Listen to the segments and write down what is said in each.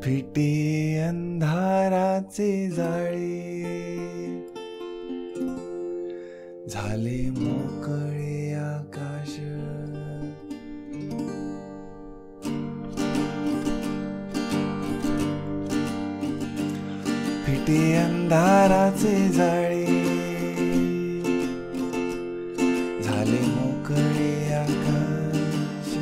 फिटे अंधाराचे जाळे, झाले मोकळे आकाश. फिटे अंधाराचे जाळे, झाले मोकळे आकाश.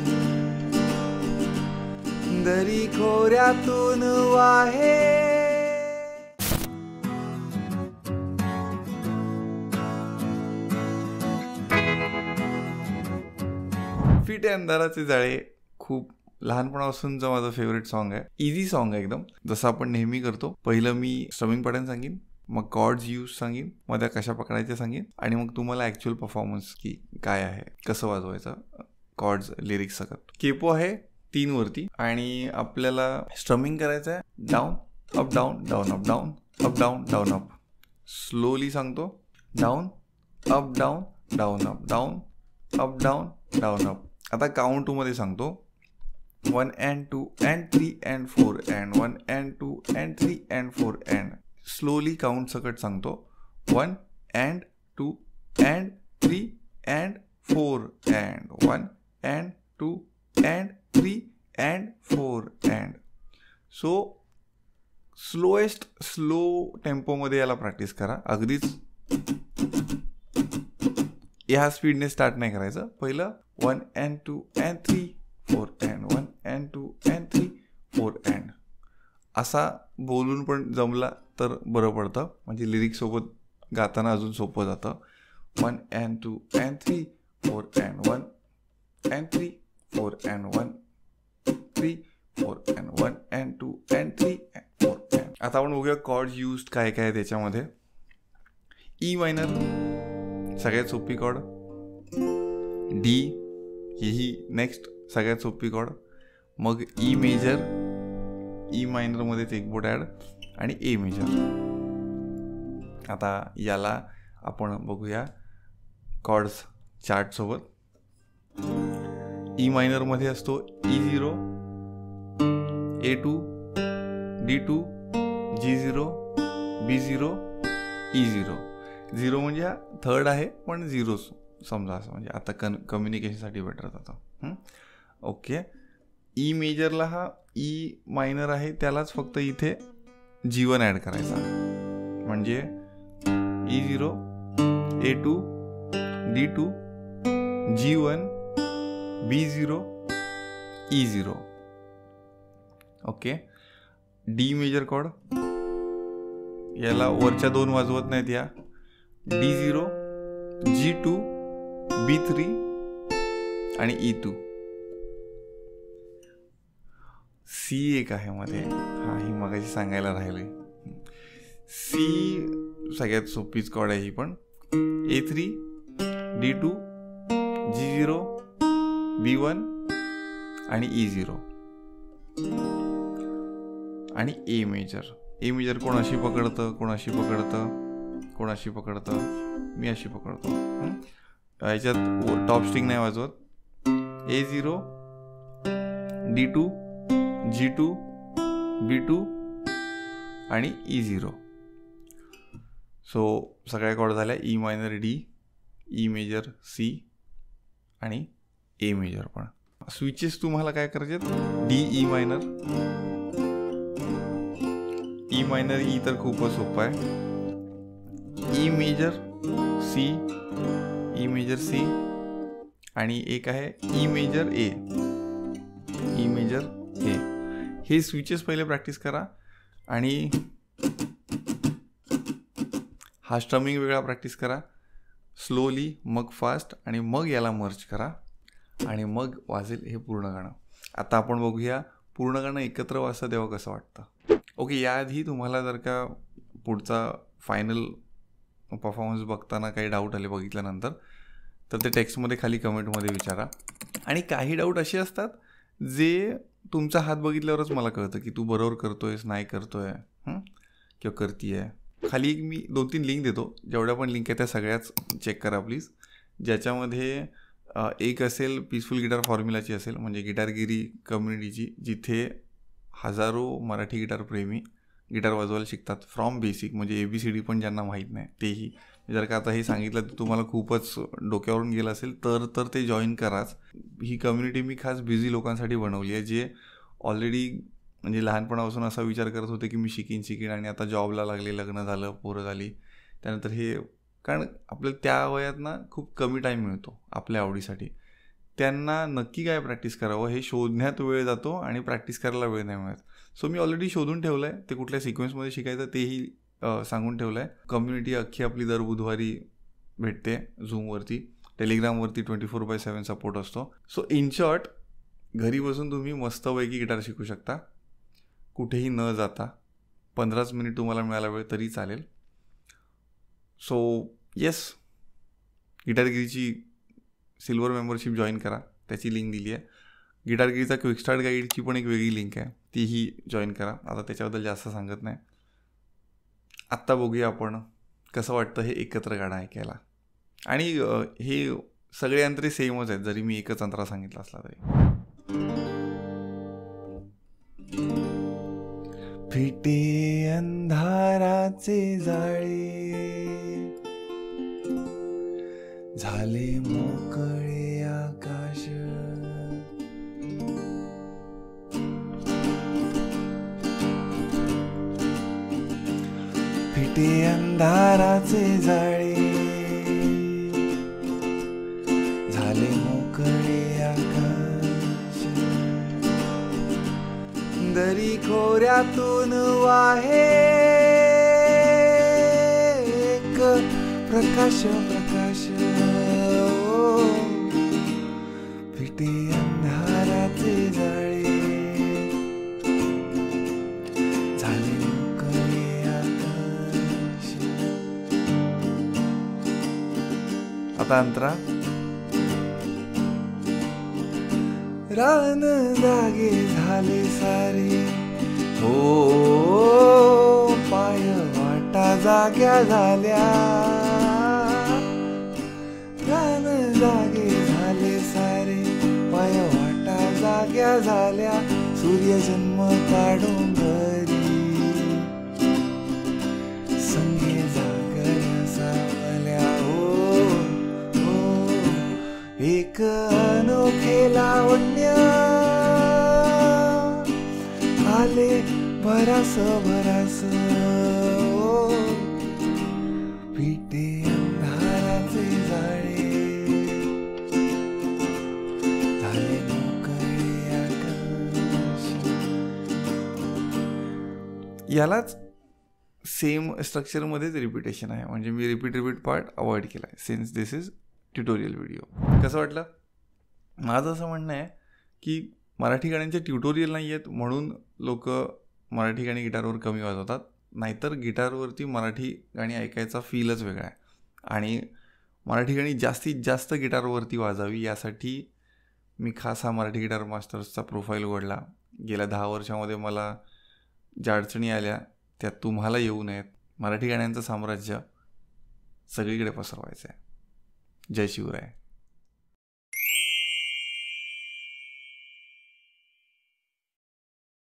दरी खोऱ्यातून वाहे फिटे अंधाराचे जाळे खूप लहानपणापासूनचं माझं फेवरेट सॉन्ग आहे. इझी सॉन्ग आहे एकदम, जसं आपण नेहमी करतो. पहिलं मी स्ट्रमिंग पॅटर्न सांगेन, मग कॉर्ड्स यूज सांगेन, मग त्या कशा पकडायच्या सांगेन, आणि मग तुम्हाला ॲक्च्युअल परफॉर्मन्स की काय आहे, कसं वाजवायचं, कॉर्ड्स लिरिक्स सकट. केपो आहे 3 वरती आणि आपल्याला स्ट्रमिंग करायचं आहे down up down down up down up down down up. Slowly सांगतो, down up down down up down up down down up. आता काउंट मध्ये सांगतो, 1 and 2 and 3 and 4 and 1 and 2 and 3 and 4 and. Slowly count सकट सांगतो, 1 and 2 and 3 and 4 and 1 and 2 and 3 and 4 and. So slowest slow टेम्पोमध्ये याला practice करा. अगदीच ह्या स्पीडने स्टार्ट नाही करायचं. पहिलं 1 and 2 and 3 4 and 1 and 2 and 3 4 and. असा बोलून पण जमला तर बरं पडतं, म्हणजे लिरिक्स सोबत गाताना अजून सोपं जातं. 1 and 2 and 3 4 and 1 and 3 4 and 1 3 4 and 1 and 2 and 3 and 4 and. आता आपण बघूया कॉर्ड्स यूज काय काय आहे त्याच्यामध्ये. ई मायनर सगळ्यात सोपी कॉर्ड, डी ही नेक्स्ट सगळ्यात सोपी कॉर्ड, मग ई मेजर, ई मायनरमध्ये ते एक बोर्ड ॲड, आणि ए मेजर. आता याला आपण बघूया कॉर्ड्स चार्टसोबत. ई मायनरमध्ये असतो E0, A2, D2, G0, B0, E0. 0 म्हणजे हा थर्ड आहे, पण 0 समजा असं, म्हणजे आता कम्युनिकेशनसाठी बेटर जातं. ओके. ई मेजरला हा ई मायनर आहे, त्यालाच फक्त इथे G1 ॲड करायचा, म्हणजे E0, A2, D2, G1, B0, E0. Okay. D major chord, याला वरच्या 2 वाजवत नाहीत, या D0, G2, B3 आणि E2. सी एक आहे मध्ये, हा ही मगाशी सांगायला राहिले. सी सगळ्यात सोपीच कॉर्ड आहे ही पण. A3, D2, G0, B1 आणि E0. आणि ए मेजर. ए मेजर कोण अशी पकडतं, कोण अशी पकडतं, कोण अशी पकडतं, मी अशी पकडतो. याच्यात टॉप स्ट्रिंग नाही वाजवत. A0, D2, G2, B2 आणि E0. सो सगळ्या कॉर्ड झाल्या. E minor D, E major C आणि ए मेजर पण. स्विचेस तुम्हाला काय करायचे आहेत, D E minor, E minor E तर खूपच सोपं आहे. E major C, E major C आणि एक आहे E major A, E major A. हे स्विचेस पहिले प्रॅक्टिस करा आणि हा स्ट्रमिंग वेगळा प्रॅक्टिस करा. स्लोली, मग फास्ट, आणि मग याला मर्ज करा आणि मग वाजेल हे पूर्ण गाणं. आता आपण बघूया पूर्ण गाणं एकत्र वाजतं तेव्हा कसं वाटतं. ओके. याआधी तुम्हाला जर का पुढचा फायनल परफॉर्मन्स बघताना काही डाऊट आले बघितल्यानंतर, तर ते टेक्स्टमध्ये खाली कमेंटमध्ये विचारा. आणि काही डाऊट असे असतात जे तुमचा हात बघितल्यावरच मला कळतं की तू बरोबर करतोयस, नाही करतोय किंवा करतीये. खाली एक मी 2-3 लिंक देतो, जेवढ्या पण लिंक आहे त्या सगळ्याच चेक करा प्लीज. ज्याच्यामध्ये एक असेल पीसफुल गिटार फॉर्म्युलाची असेल, म्हणजे गिटारगिरी कम्युनिटीची, जिथे हजारो मराठी गिटार प्रेमी गिटार वाजवायला शिकतात फ्रॉम बेसिक, म्हणजे ABCD पण ज्यांना माहीत नाही तेही. जर का आता हे सांगितलं तर तुम्हाला खूपच डोक्यावरून गेलं असेल तर ते जॉईन कराच. ही कम्युनिटी मी खास बिझी लोकांसाठी बनवली आहे, जे ऑलरेडी म्हणजे लहानपणापासून असा विचार करत होते की मी शिकीन आणि आता जॉबला लागले, लग्न झालं, पोरं झाली, त्यानंतर हे, कारण आपल्याला त्या वयात ना खूप कमी टाईम मिळतो आपल्या आवडीसाठी. त्यांना नक्की काय प्रॅक्टिस करावं हे शोधण्यात वेळ जातो आणि प्रॅक्टिस करायला वेळ नाही मिळत. सो मी ऑलरेडी शोधून ठेवलं आहे ते कुठल्या सिक्वेन्समध्ये शिकायचं तेही सांगून ठेवलं आहे. कम्युनिटी अख्खी आपली दर बुधवारी भेटते झूमवरती, टेलिग्रामवरती 24/7 सपोर्ट असतो. सो इन शॉर्ट, घरी बसून तुम्ही मस्तपैकी गिटार शिकू शकता कुठेही न जाता. 15 मिनिट तुम्हाला मिळाला वेळ तरी चालेल. सो येस, गिटारगिरीची सिल्वर मेंबरशिप जॉईन करा, त्याची लिंक दिली आहे. गिटारगिरीचा क्विक स्टार्ट गाईडची पण एक वेगळी लिंक आहे, तीही जॉईन करा. आता त्याच्याबद्दल जास्त सांगत नाही. आत्ता बघूया आपण कसं वाटतं हे एकत्र गाणं ऐकायला. आणि हे सगळे अंतरे सेमच आहेत, जरी मी एकच अंतरा सांगितला असला तरी. फिटे अंधाराचे जाळे झाले मोकळे आकाश, फिटे अंधाराचे जाळे झाले मोकळे आकाश, दरी खोऱ्यातून वाहे एक प्रकाश प्रकाश, फिटे अंधाराचे जाळे झाले मोकळे आकाश. आता अंतरा. रान जागे झाले सारे, हो पाय वाटा जाग्या झाल्या, रान जागे झाले सारे, पाय वाटा जाग्या झाल्या, सूर्य जन्म काढून घरी संगे जागल्या सावल्या, हो हो एक अनोखे लावण्य आले भरास भरास, फिटे अंधाराचे जाळे झाले मोकळे आकाश. यालाच सेम स्ट्रक्चरमध्येच रिपिटेशन आहे, म्हणजे मी रिपीट पार्ट अवॉइड केला आहे since this is tutorial video. कसं वाटलं? माझं असं म्हणणं आहे की मराठी गाण्यांचे ट्युटोरियल नाही आहेत म्हणून लोक मराठी गाणी गिटारवर कमी वाजवतात, नाहीतर गिटारवरती मराठी गाणी ऐकायचा फीलच वेगळा आहे. आणि मराठी गाणी जास्तीत जास्त गिटारवरती वाजावी यासाठी मी खास हा मराठी गिटार मास्टर्सचा प्रोफाईल उघडला. गेल्या 10 वर्षामध्ये मला ज्या अडचणी आल्या त्या तुम्हाला येऊ नयेत. मराठी गाण्यांचं साम्राज्य सगळीकडे पसरवायचं आहे. जय शिवराय.